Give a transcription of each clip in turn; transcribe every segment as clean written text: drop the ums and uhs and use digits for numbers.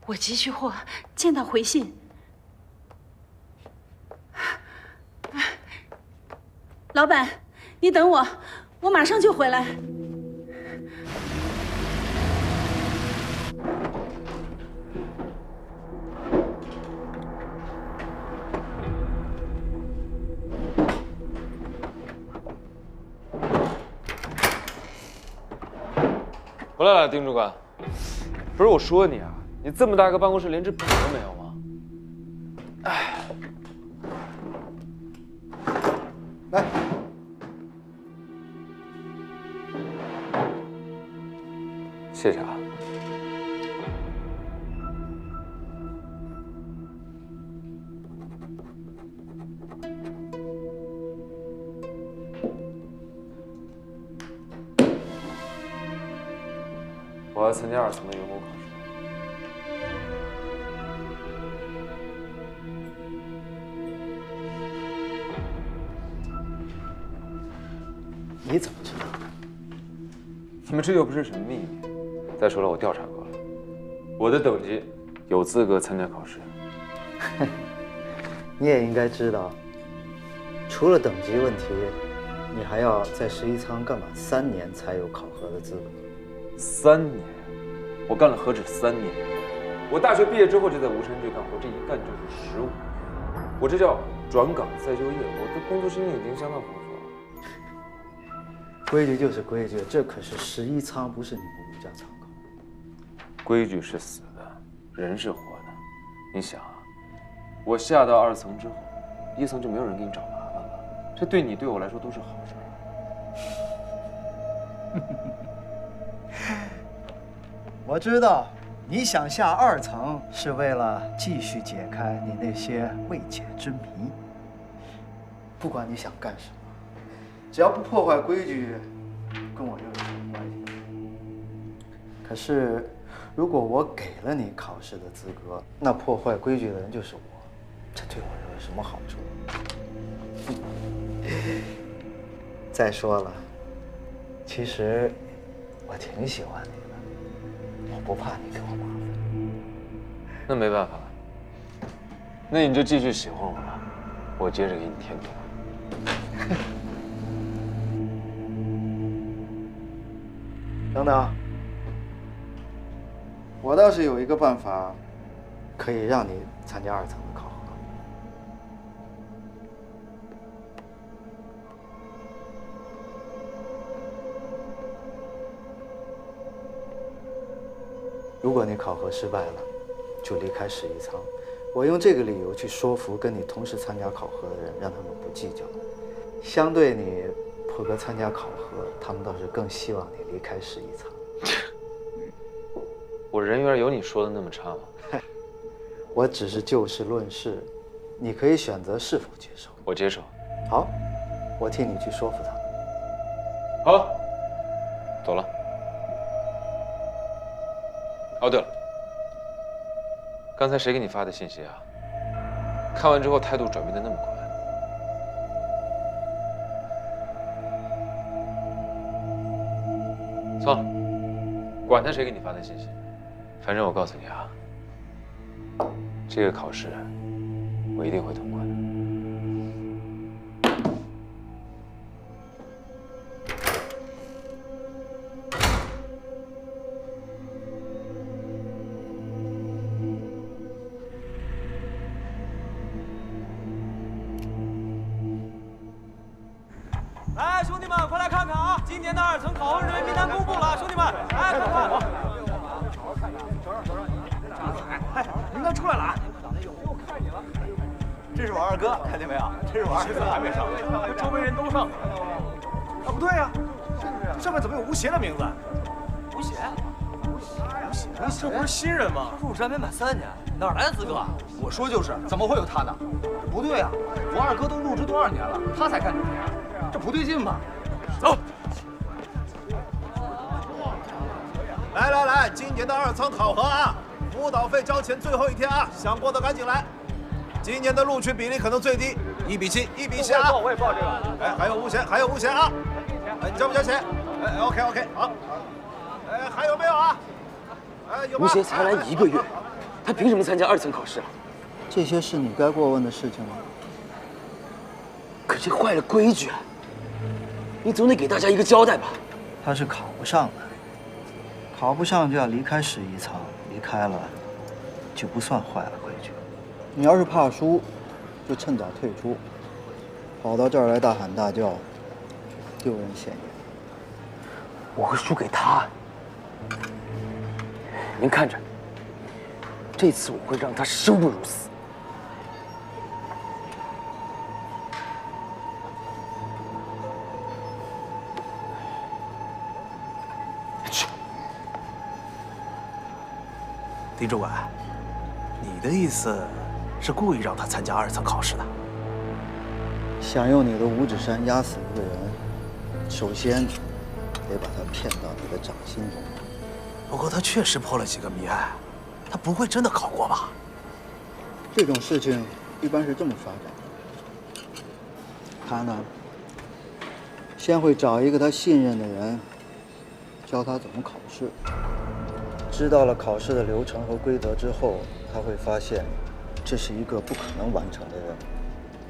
我急需货，见到回信。老板，你等我，我马上就回来。回来了，丁主管。不是我说你啊，你这么大个办公室，连支笔都没有吗？哎，来，谢谢啊。我要参加2层的员工考试。你怎么知道？你们这又不是什么秘密。再说了，我调查过了，我的等级有资格参加考试。你也应该知道，除了等级问题，你还要在11仓干满3年才有考核的资格。3年，我干了何止3年？我大学毕业之后就在无尘局干活，这一干就是15年。我这叫转岗再就业，我的工作经验已经相当丰富了。规矩就是规矩，这可是11仓，不是你们5家仓考。规矩是死的，人是活的。你想啊，我下到2层之后，1层就没有人给你找麻烦了，这对你对我来说都是好事。我知道，你想下2层是为了继续解开你那些未解之谜。不管你想干什么，只要不破坏规矩，跟我又有什么关系？可是，如果我给了你考试的资格，那破坏规矩的人就是我，这对我又有什么好处？再说了，其实我挺喜欢你的，我不怕你给我麻烦。那没办法了，那你就继续喜欢我吧，我接着给你添堵。等等，我倒是有一个办法，可以让你参加2层的考核。如果你考核失败了，就离开11仓。我用这个理由去说服跟你同时参加考核的人，让他们不计较。相对你破格参加考核，他们倒是更希望你离开11仓。我人缘有你说的那么差吗？我只是就事论事，你可以选择是否接受。我接受。好，我替你去说服他们。好，走了。哦，对了，刚才谁给你发的信息啊？看完之后态度转变得那么快。算了，管他谁给你发的信息，反正我告诉你啊，这个考试我一定会通过的。来，兄弟们，快来看看啊！今年的2层考核人员名单公布了，兄弟们，来看看我。哎，您都出来了啊！这是我2哥，看见没有？这是我2哥，还没上，周围人都上。啊，不对呀，这上面怎么有吴邪的名字？吴邪？这不是新人吗？他入职还没满3年，哪来的资格？我说就是，怎么会有他呢？这不对啊！我2哥都入职多少年了，他才干9年。这不对劲吧？走！来，今年的2层考核啊，辅导费交钱最后一天啊，想报的赶紧来。今年的录取比例可能最低，1比7，1比7啊！我也报这个。哎，还有5险啊！哎，你交不交钱？哎 ，OK， 好。哎，还有没有啊？吴邪才来1个月，他凭什么参加2层考试啊？这些是你该过问的事情吗？可这坏了规矩啊！你总得给大家一个交代吧？他是考不上的，考不上就要离开11层，离开了就不算坏了规矩。你要是怕输，就趁早退出，跑到这儿来大喊大叫，丢人现眼。我会输给他。您看着，这次我会让他生不如死。去。狄主管，你的意思是故意让他参加2层考试的？想用你的五指山压死一个人，首先得把他骗到你的掌心中。不过他确实破了几个谜案，他不会真的考过吧？这种事情一般是这么发展的。他呢，先会找一个他信任的人，教他怎么考试。知道了考试的流程和规则之后，他会发现这是一个不可能完成的任务。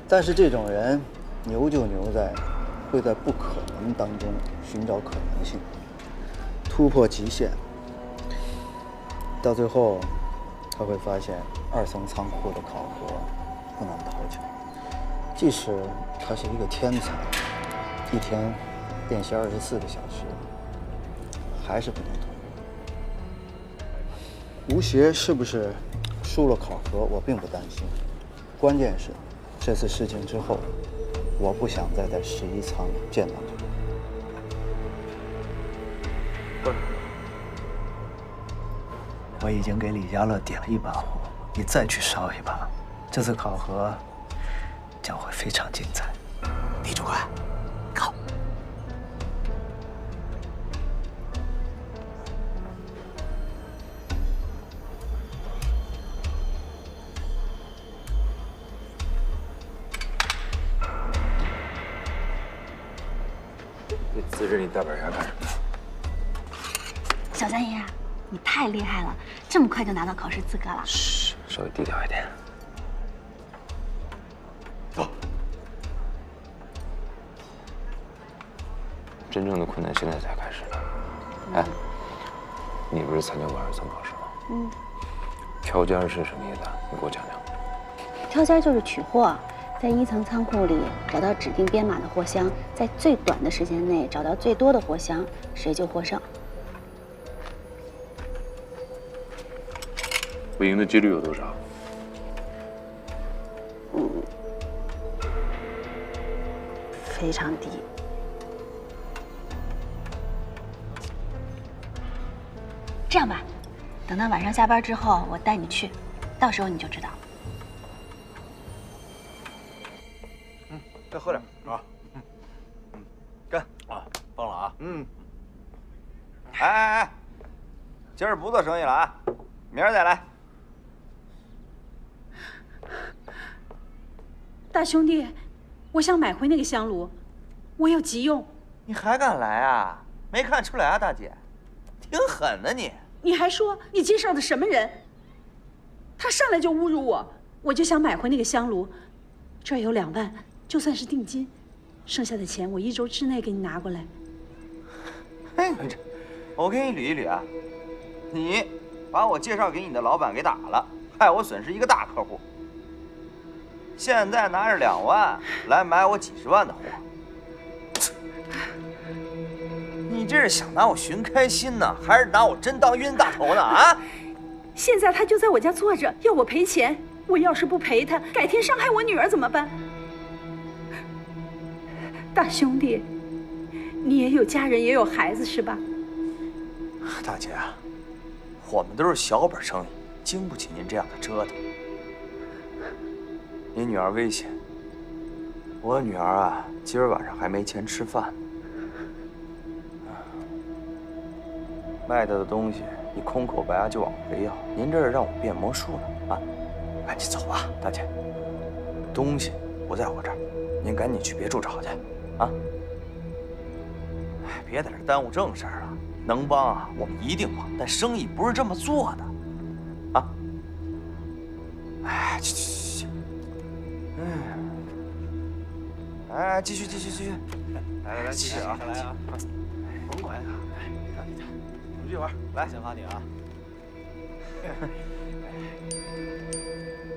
但是这种人牛就牛在会在不可能当中寻找可能性，突破极限。到最后，他会发现2层仓库的考核不能讨巧，即使他是一个天才，一天练习24个小时，还是不能通过。吴邪是不是输了考核，我并不担心，关键是这次事情之后，我不想再在11仓见到他。我已经给李家乐点了1把火，你再去烧一把，这次考核将会非常精彩。李主管，考。这呲着你大板牙干什么？小三爷，你太厉害了，这么快就拿到考试资格了。嘘，稍微低调一点。走。真正的困难现在才开始呢。哎，你不是参加过2层考试吗？挑尖是什么意思？你给我讲讲。挑尖就是取货，在1层仓库里找到指定编码的货箱，在最短的时间内找到最多的货箱，谁就获胜。我赢的几率有多少？非常低。这样吧，等到晚上下班之后，我带你去，到时候你就知道了。再喝点啊！干啊！疯了啊！哎，今儿不做生意了啊，明儿再来。大兄弟，我想买回那个香炉，我有急用。你还敢来啊？没看出来啊，大姐，挺狠的你。你还说你介绍的什么人？他上来就侮辱我，我就想买回那个香炉，这儿有2万，就算是定金，剩下的钱我1周之内给你拿过来。哎，我给你捋一捋啊，你把我介绍给你的老板给打了，害我损失一个大客户。现在拿着2万来买我几十万的货，你这是想拿我寻开心呢，还是拿我真当冤大头呢？啊！现在他就在我家坐着，要我赔钱。我要是不赔他，改天伤害我女儿怎么办？大兄弟，你也有家人，也有孩子是吧？大姐啊，我们都是小本生意，经不起您这样的折腾。您女儿危险，我女儿啊，今儿晚上还没钱吃饭呢。卖她的东西，你空口白牙就往回要，您这是让我变魔术呢啊！赶紧走吧，大姐。东西不在我这儿，您赶紧去别处找去，啊！哎，别在这耽误正事儿了。能帮啊，我们一定帮，但生意不是这么做的，啊！哎，去，哎，继续，来，继续啊，来啊，甭管他，出去玩，来，先发你啊！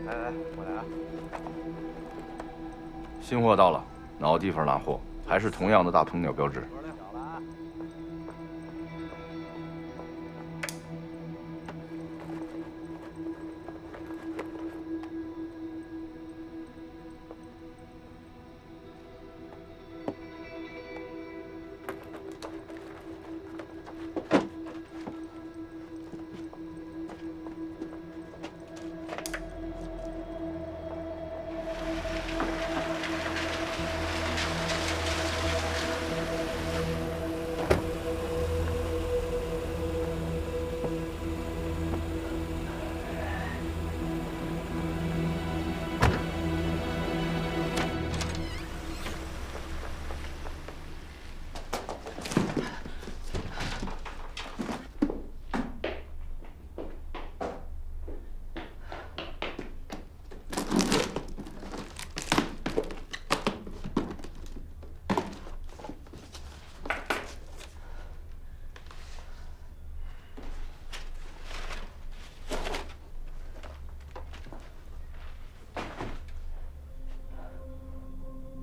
来，我来啊！新货到了，哪个地方拿货？还是同样的大鹏鸟标志。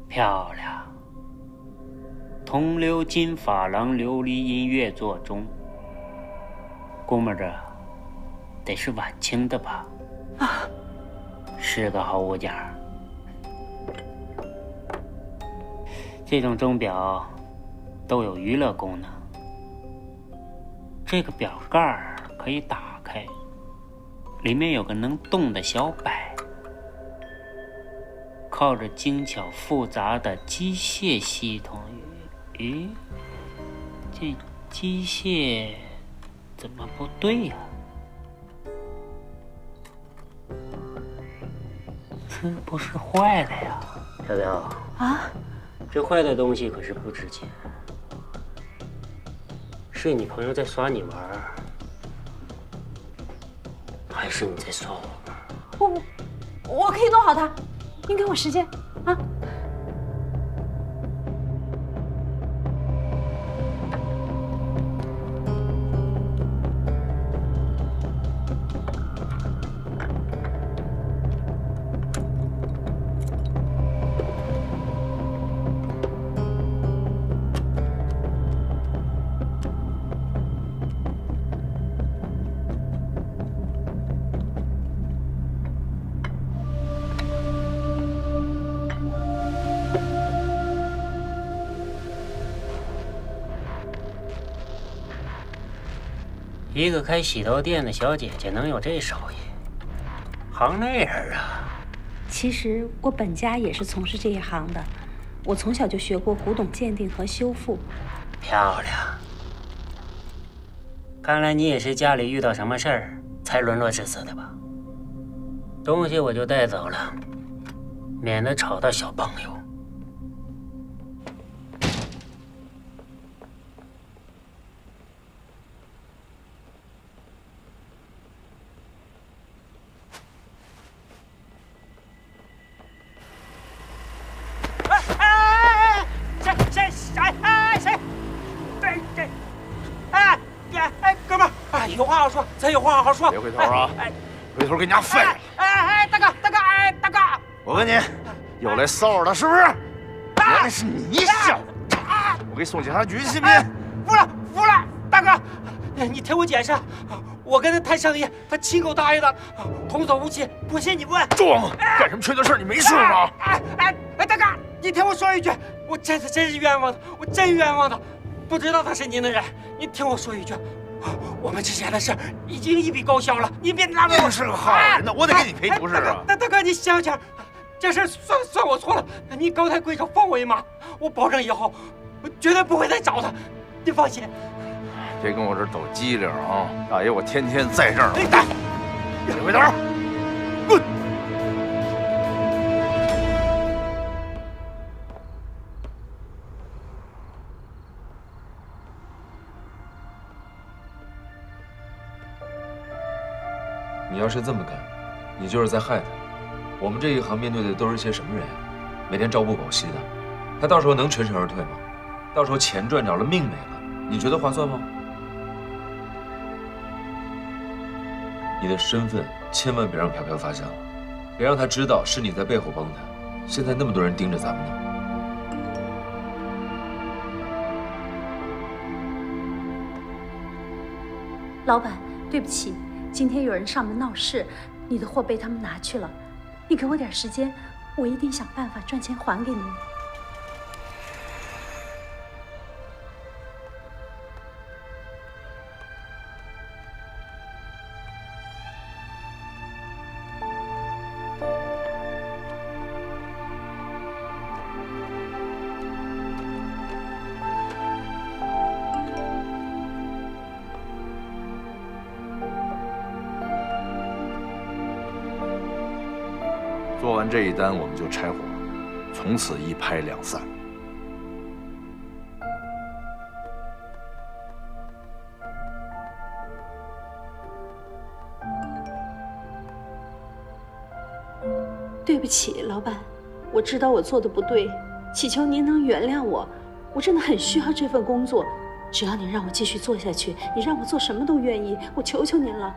漂亮，铜鎏金珐琅琉璃音乐座钟，估摸着得是晚清的吧？啊，是个好物件儿。这种钟表都有娱乐功能，这个表盖儿可以打开，里面有个能动的小摆。靠着精巧复杂的机械系统，咦，这机械怎么不对呀？这不是坏的呀？小彪啊，这坏的东西可是不值钱，是你朋友在耍你玩，还是你在耍我玩？我可以弄好它。您给我时间啊！一个开洗头店的小姐姐能有这手艺，行内人啊！其实我本家也是从事这一行的，我从小就学过古董鉴定和修复。漂亮，看来你也是家里遇到什么事儿才沦落至此的吧？东西我就带走了，免得吵到小朋友。有话好说，咱有话好好说。别回头啊！回头给你家废了！大哥，我问你，又来骚扰了是不是？原来是你小子！我给送警察局信不信？服了，大哥，你听我解释，我跟他谈生意，他亲口答应的，童叟无欺，不信你问。装！干什么缺德事？你没事吗？大哥，你听我说一句，我真是冤枉的，我真冤枉的，不知道他是您的人，你听我说一句。我们之间的事已经一笔勾销了，你别难为我。你是个好人呢，我得给你赔不是啊！大哥，你想想，这事算我错了，你高抬贵手放我一马，我保证以后我绝对不会再找他，你放心。别跟我这抖机灵啊！大爷，我天天在这儿。别回头，滚！你要是这么干，你就是在害他。我们这一行面对的都是一些什么人呀？每天朝不保夕的，他到时候能全身而退吗？到时候钱赚着了，命没了，你觉得划算吗？你的身份千万别让飘飘发现了，别让他知道是你在背后帮他。现在那么多人盯着咱们呢。老板，对不起，今天有人上门闹事，你的货被他们拿去了。你给我点时间，我一定想办法赚钱还给你。做完这一单，我们就拆伙，从此一拍两散。对不起，老板，我知道我做的不对，祈求您能原谅我。我真的很需要这份工作，只要你让我继续做下去，你让我做什么都愿意，我求求您了。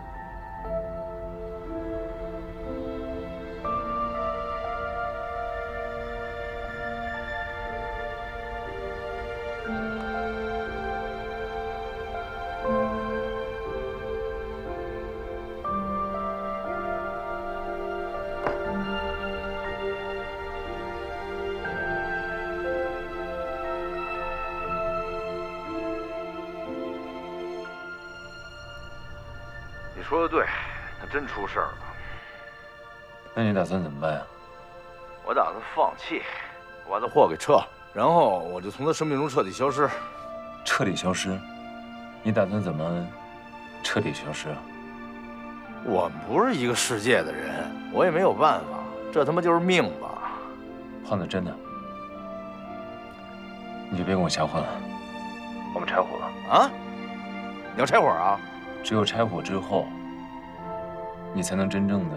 你说的对，他真出事儿了。那你打算怎么办呀？我打算放弃，我把他货给撤了，然后我就从他生命中彻底消失。彻底消失？你打算怎么彻底消失啊？我们不是一个世界的人，我也没有办法，这他妈就是命吧。胖子，真的，你就别跟我瞎混了，我们拆伙了。啊？你要拆伙啊？只有拆伙之后，你才能真正的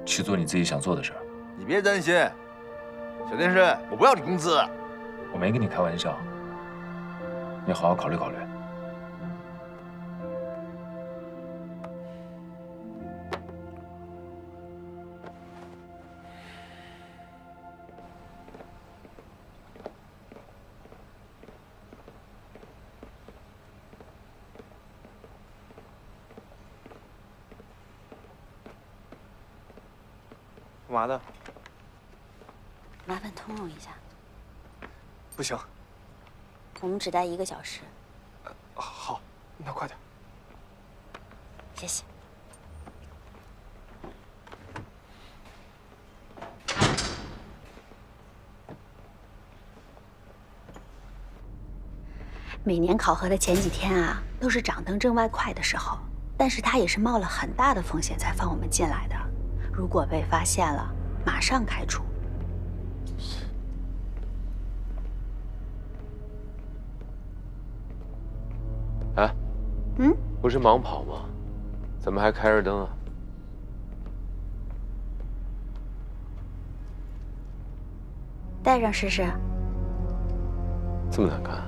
去做你自己想做的事儿。你别担心，小天师，我不要你工资。我没跟你开玩笑，你好好考虑考虑。干嘛的？麻烦通融一下，不行。我们只待1个小时。好，那快点。谢谢。每年考核的前几天啊，都是掌灯挣外快的时候，但是他也是冒了很大的风险才放我们进来的。如果被发现了，马上开除。哎，不是盲跑吗？怎么还开着灯啊？戴上试试。这么难看？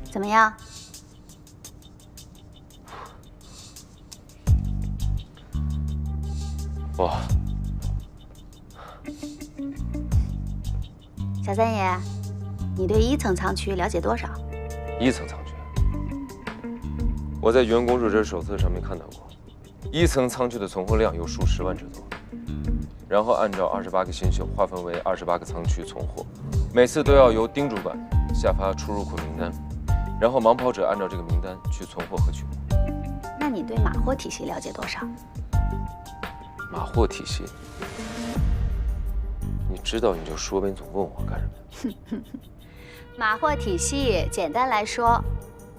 怎么样？哇，小三爷，你对1层仓区了解多少？1层仓区，我在员工入职手册上面看到过，1层仓区的存货量有数10万只多，然后按照28个星宿划分为28个仓区存货，每次都要由丁主管下发出入库名单，然后盲跑者按照这个名单去存货和取货。那你对马货体系了解多少？马货体系，你知道你就说呗，你总问我干什么？马货体系简单来说，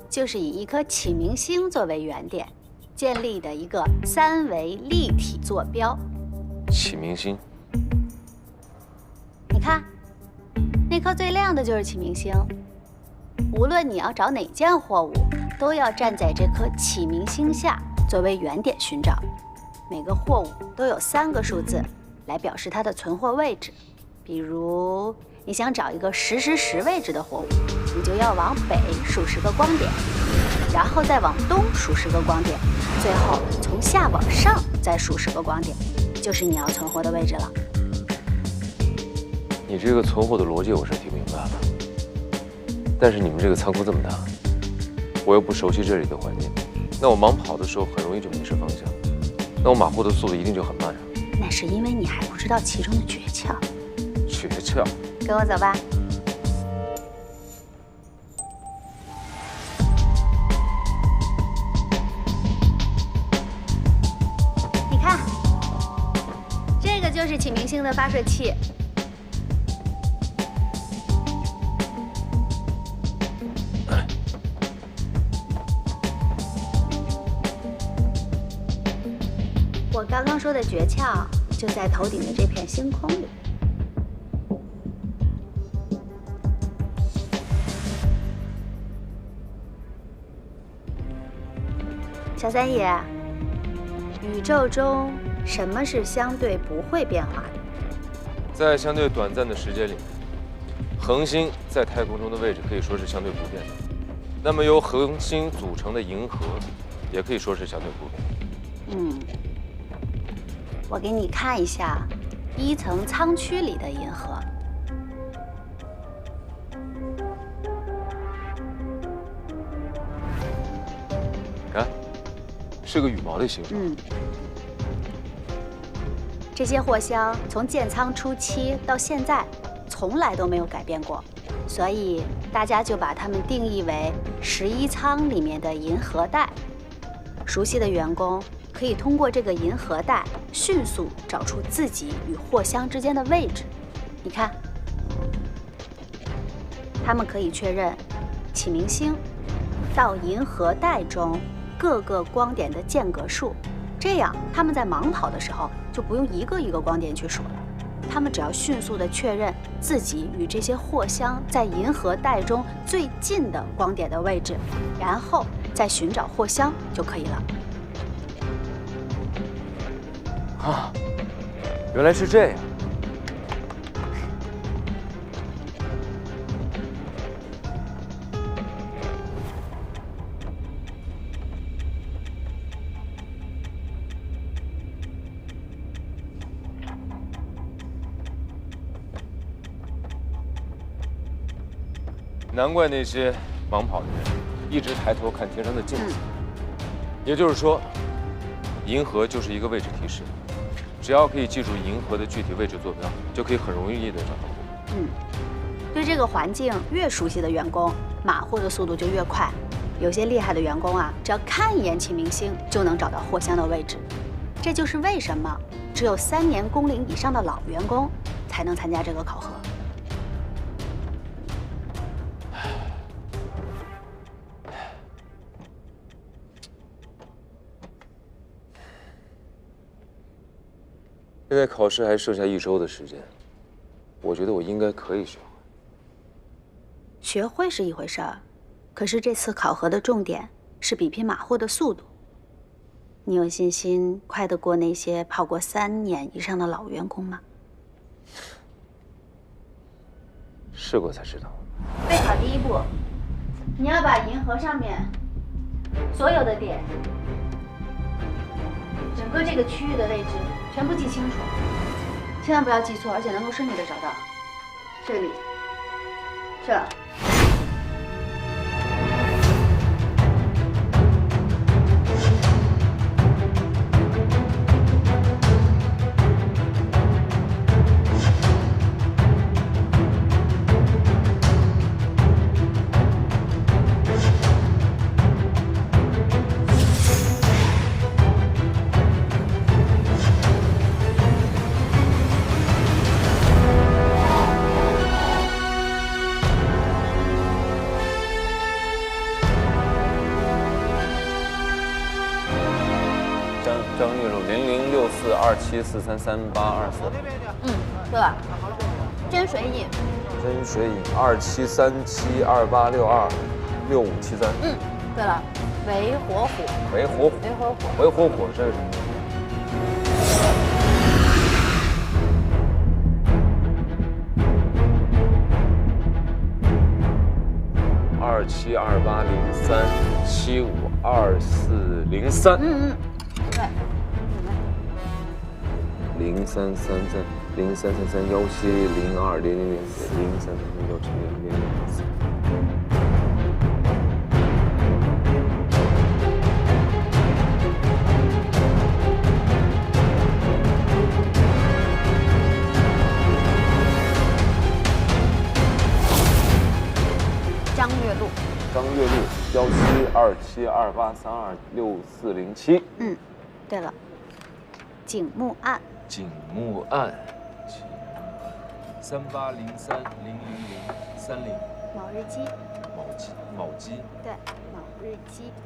就是以一颗启明星作为原点，建立的一个3维立体坐标。启明星，你看，那颗最亮的就是启明星。无论你要找哪件货物，都要站在这颗启明星下作为原点寻找。每个货物都有3个数字来表示它的存货位置。比如，你想找一个10位置的货物，你就要往北数10个光点，然后再往东数10个光点，最后从下往上再数10个光点，就是你要存货的位置了。你这个存货的逻辑我是听明白了，但是你们这个仓库这么大，我又不熟悉这里的环境，那我盲跑的时候很容易就迷失方向，那我马货的速度一定就很慢啊。那是因为你还不知道其中的诀窍。诀窍？跟我走吧。你看，这个就是启明星的发射器。我刚刚说的诀窍就在头顶的这片星空里。小三爷，宇宙中什么是相对不会变化的？在相对短暂的时间里，恒星在太空中的位置可以说是相对不变的。那么由恒星组成的银河，也可以说是相对不变。我给你看一下1层仓区里的银河。看，是个羽毛的形状。这些货箱从建仓初期到现在，从来都没有改变过，所以大家就把它们定义为11仓里面的银河带。熟悉的员工可以通过这个银河带迅速找出自己与货箱之间的位置。你看，他们可以确认启明星到银河带中各个光点的间隔数，这样他们在盲跑的时候就不用一个一个光点去数了，他们只要迅速地确认自己与这些货箱在银河带中最近的光点的位置，然后再寻找货箱就可以了。啊，原来是这样。难怪那些盲跑的人一直抬头看天上的镜子。也就是说，银河就是一个位置提示。只要可以记住银河的具体位置坐标，就可以很容易的找到货。对这个环境越熟悉的员工，码货的速度就越快。有些厉害的员工啊，只要看一眼启明星就能找到货箱的位置。这就是为什么只有3年工龄以上的老员工才能参加这个考核。现在考试还剩下1周的时间，我觉得我应该可以学会。学会是一回事儿，可是这次考核的重点是比拼马货的速度。你有信心快得过那些跑过3年以上的老员工吗？试过才知道。备考第一步，你要把银河上面所有的点，整个这个区域的位置全部记清楚，千万不要记错，而且能够顺利的找到。这里这。张月路006427433824。对了，真水饮。真水饮273728626573。对了，维火虎。维火虎这是什么？272803752403。对。0333170200040333170004。张月路172728326407。对了，景木案3803000030。卯日鸡。对，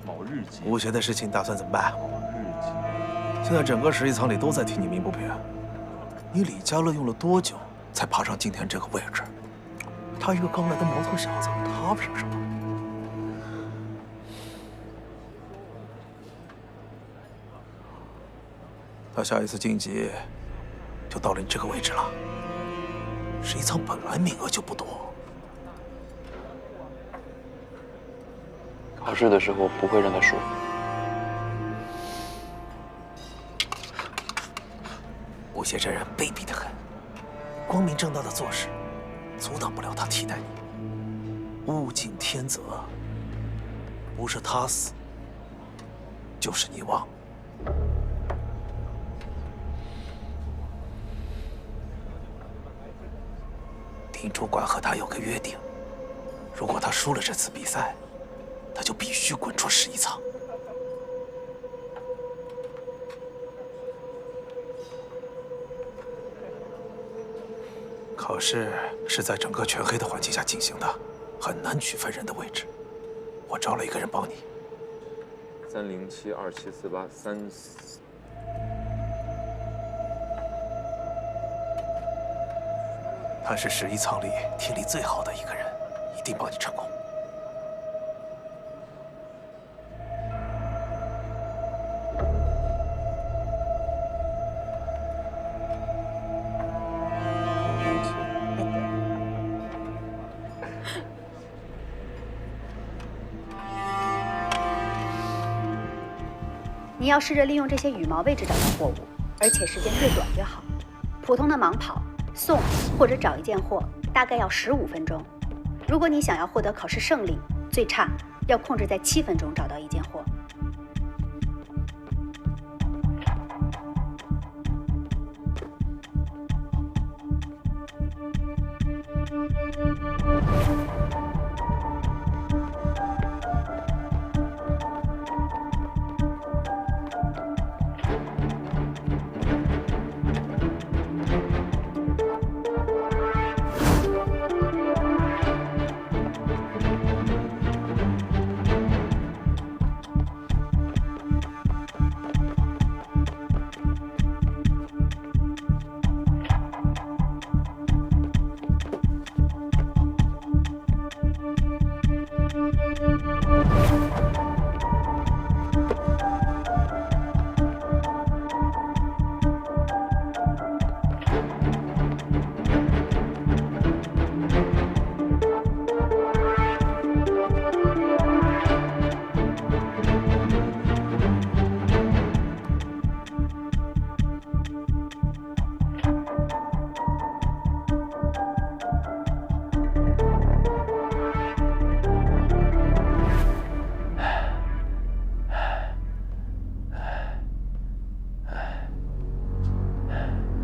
卯日鸡。吴邪的事情打算怎么办？现在整个11仓里都在替你鸣不平。你李家乐用了多久才爬上今天这个位置？他一个刚来的毛头小子，他凭什么？他下一次晋级，就到了你这个位置了。11仓本来名额就不多。考试的时候不会让他输。吴邪这人卑鄙得很，光明正大的做事，阻挡不了他替代你。物竞天择，不是他死，就是你亡。丁主管和他有个约定，如果他输了这次比赛，他就必须滚出11仓。考试是在整个全黑的环境下进行的，很难区分人的位置。我找了一个人帮你。30727483。他是11仓里听力最好的一个人，一定帮你成功。你要试着利用这些羽毛位置找到货物，而且时间越短越好。普通的盲跑、送或者找一件货大概要15分钟。如果你想要获得考试胜利，最差要控制在7分钟找到一件货。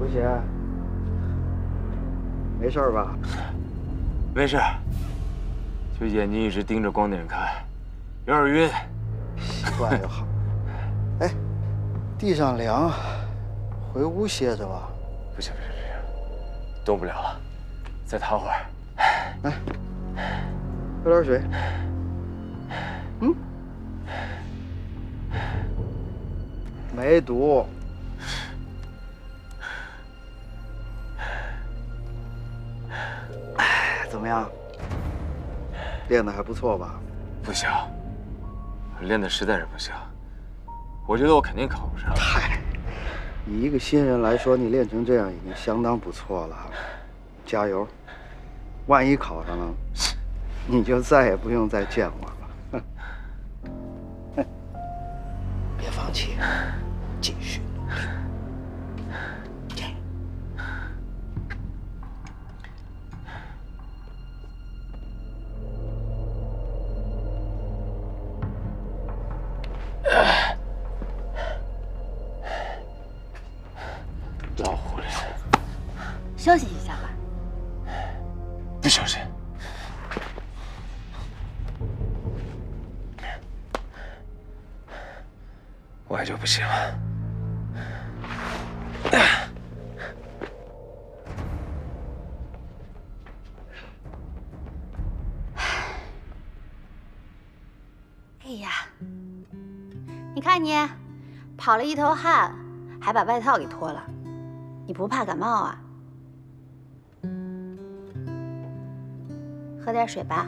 吴邪，没事吧？没事，就眼睛一直盯着光点看，有点晕。习惯就好。哎，地上凉，回屋歇着吧。不行，动不了了，再躺会儿。来，喝点水。嗯，没毒。怎么样？练得还不错吧？不行，练得实在是不行。我觉得我肯定考不上。嗨，以一个新人来说，你练成这样已经相当不错了。加油！万一考上了，你就再也不用再见我了。别放弃，继续努力。加油！老狐狸，休息一下吧。不休息。我还就不行了。哎呀，你看你，跑了一头汗，还把外套给脱了，你不怕感冒啊？喝点水吧。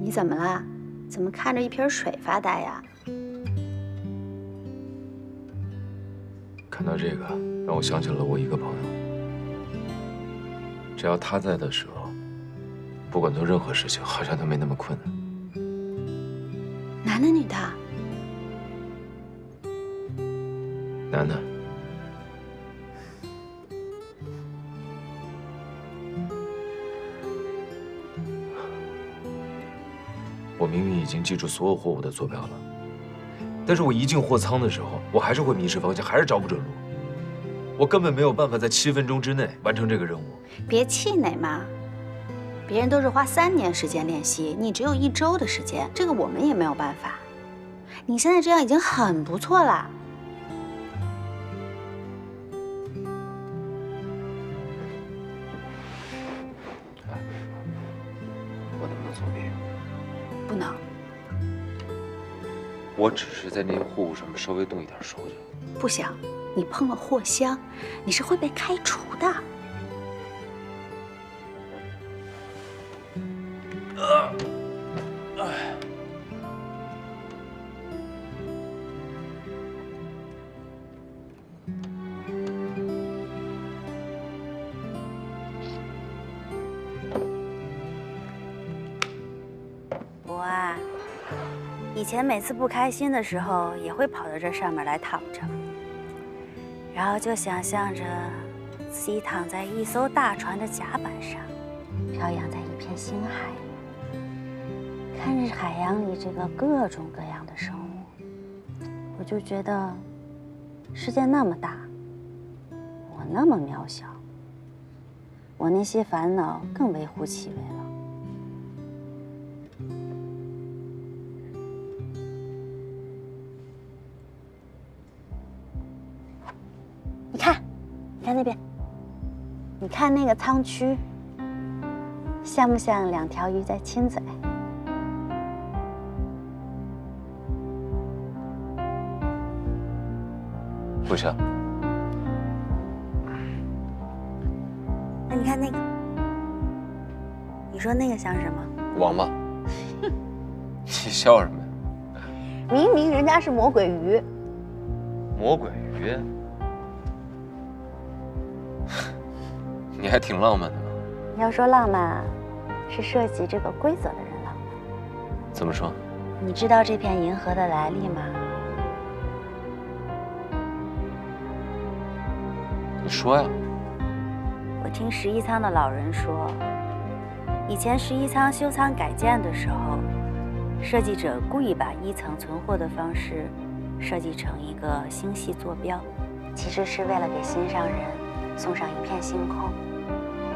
你怎么了？怎么看着一瓶水发呆呀？看到这个，让我想起了我一个朋友。只要他在的时候，不管做任何事情，好像都没那么困难。男的女的？男的。我明明已经记住所有货物的坐标了，但是我一进货舱的时候，我还是会迷失方向，还是找不准路。我根本没有办法在7分钟之内完成这个任务。别气馁嘛，别人都是花3年时间练习，你只有1周的时间，这个我们也没有办法。你现在这样已经很不错了。我能不能作弊？不能。我只是在那些货物上面稍微动一点手脚。不行，你碰了货箱，你是会被开除的。我啊，以前每次不开心的时候，也会跑到这上面来躺着，然后就想象着自己躺在一艘大船的甲板上，飘扬在一片星海里，看着海洋里这个各种各样的生物，我就觉得世界那么大，我那么渺小，我那些烦恼更微乎其微了。你看那边，你看那个舱区，像不像2条鱼在亲嘴？不像。那你看那个，你说那个像什么？王八。你笑什么呀？明明人家是魔鬼鱼。魔鬼鱼？你还挺浪漫的嘛。要说浪漫，是涉及这个规则的人浪漫。怎么说？你知道这片银河的来历吗？你说呀。我听11仓的老人说，以前11仓修仓改建的时候，设计者故意把1层存货的方式设计成一个星系坐标，其实是为了给心上人送上一片星空。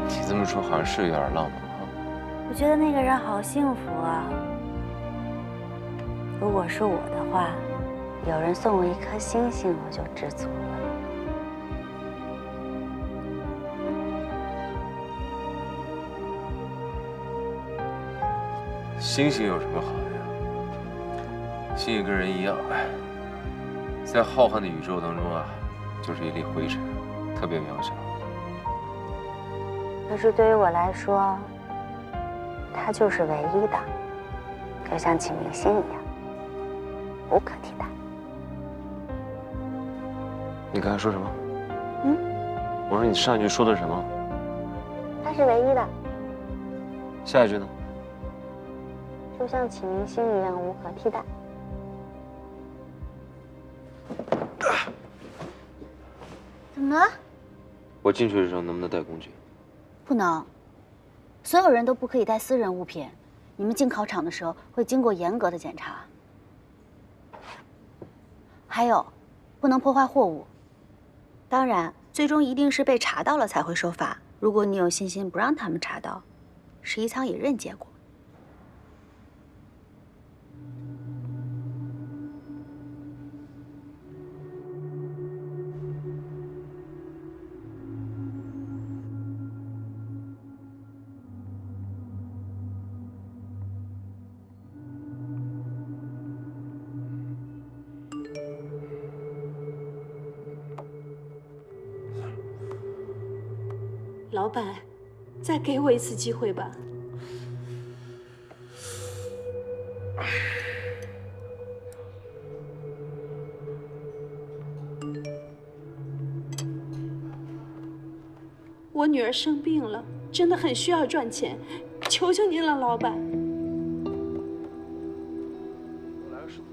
你这么说好像是有点浪漫啊。我觉得那个人好幸福啊。如果是我的话，有人送我一颗星星，我就知足了。星星有什么好的呀？星星跟人一样，在浩瀚的宇宙当中啊，就是一粒灰尘，特别渺小。可是对于我来说，它就是唯一的，就像启明星一样，无可替代。你刚才说什么？我说你上一句说的是什么？它是唯一的，下一句呢？就像启明星一样无可替代。怎么了？我进去的时候能不能带工具？不能，所有人都不可以带私人物品。你们进考场的时候会经过严格的检查。还有，不能破坏货物。当然，最终一定是被查到了才会受罚。如果你有信心不让他们查到，11仓也认结果。老板，再给我一次机会吧。我女儿生病了，真的很需要赚钱，求求您了，老板。来个石头。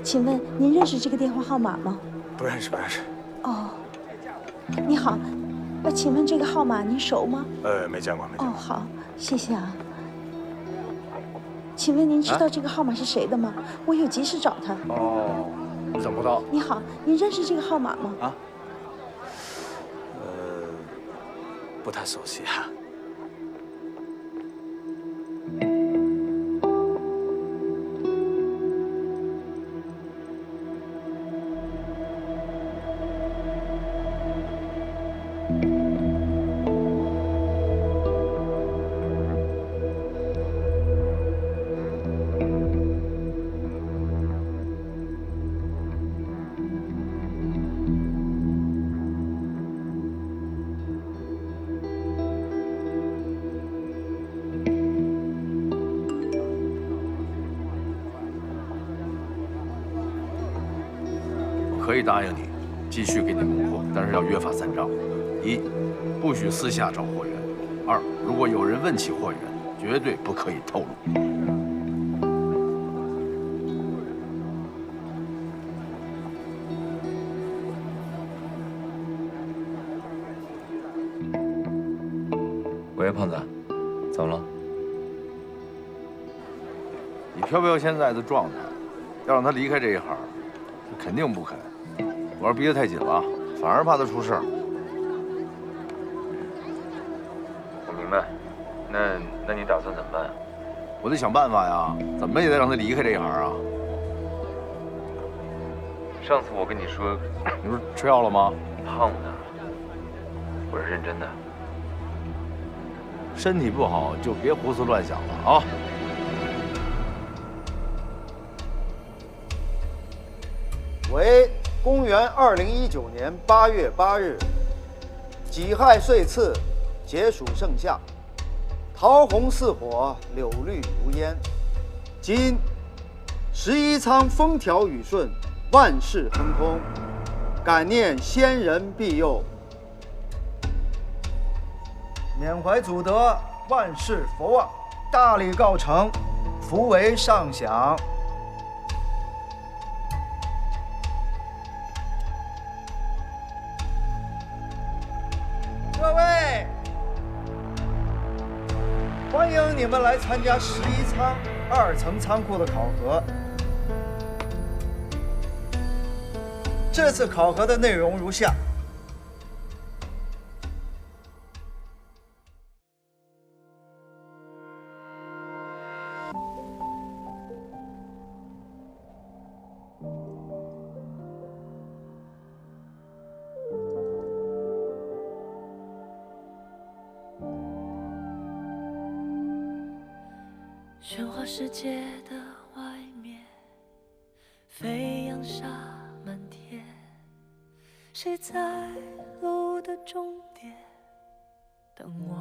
请问您认识这个电话号码吗？不认识，不认识。哦，你好，请问这个号码您熟吗？没见过，没见过。哦，好，谢谢啊。请问您知道这个号码是谁的吗？我有急事找他。哦，找不到。你好，您认识这个号码吗？啊？不太熟悉啊。可以答应你，继续给你供货，但是要约法三章：一，不许私下找货源；二，如果有人问起货源，绝对不可以透露。喂，胖子，怎么了？以飘飘现在的状态，要让他离开这一行，他肯定不肯。我要逼得太紧了，反而怕他出事儿。我明白，那你打算怎么办？我得想办法呀，怎么也得让他离开这一行啊。上次我跟你说，你不是吃药了吗？胖的，我是认真的。身体不好就别胡思乱想了啊！为公元2019年8月8日，己亥岁次，节暑盛夏，桃红似火，柳绿如烟。今11仓风调雨顺，万事亨通，感念先人庇佑，缅怀祖德，万事佛望，大礼告成，福为上享。欢迎你们来参加11仓2层仓库的考核。这次考核的内容如下：喧哗世界的外面，飞扬沙满天，谁在路的终点等我？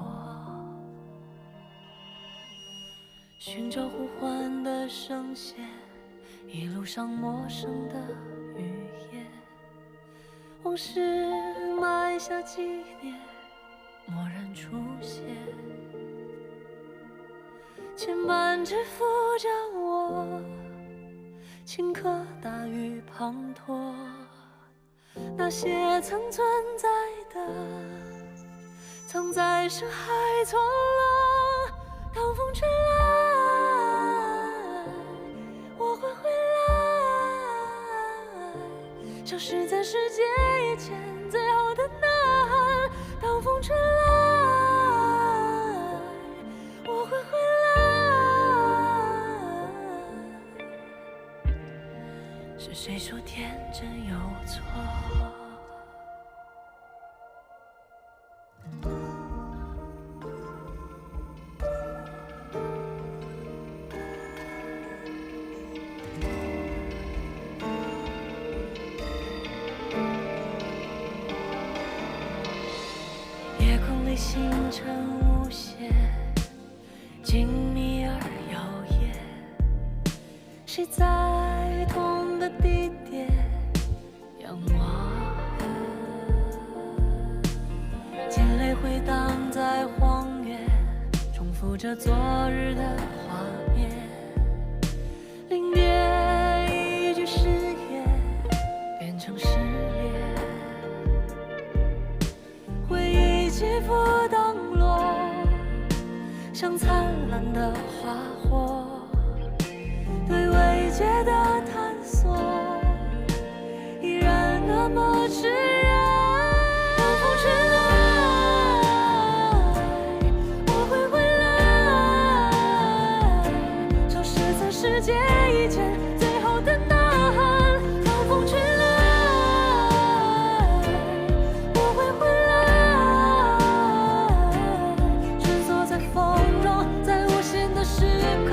寻找呼唤的声线，一路上陌生的语言，往事埋下纪念，蓦然出现。牵绊着扶着我，顷刻大雨滂沱，那些曾存在的，藏在深海错落。当风吹来，我会回来，消失在世界以前最后的呐喊。当风吹来，我会回来。是谁说天真有错？夜空里星辰无限，静谧而耀眼。谁在同的地点仰望？惊雷回荡在荒原，重复着昨日的画面。临别一句誓言，变成失恋。回忆起伏荡落，像灿烂的花火。对未解的探索，依然那么炽热。当风吹来，我会回来，消失在世界以前最后的呐喊。当风吹来，我会回来，穿梭在风中，在无限的时空。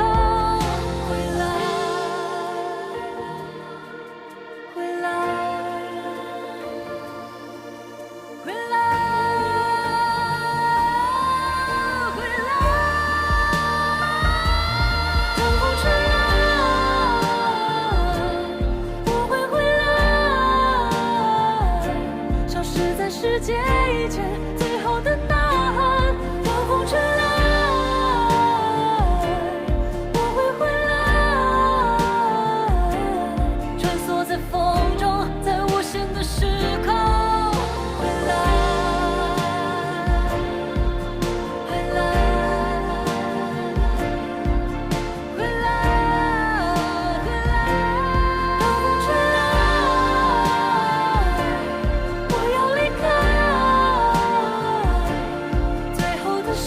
世界以前最后的呐喊。当风吹来，我会回来，穿梭在风中，在无限的时空。回来，回来，回来，回来。当风吹来，我要离开。最后的时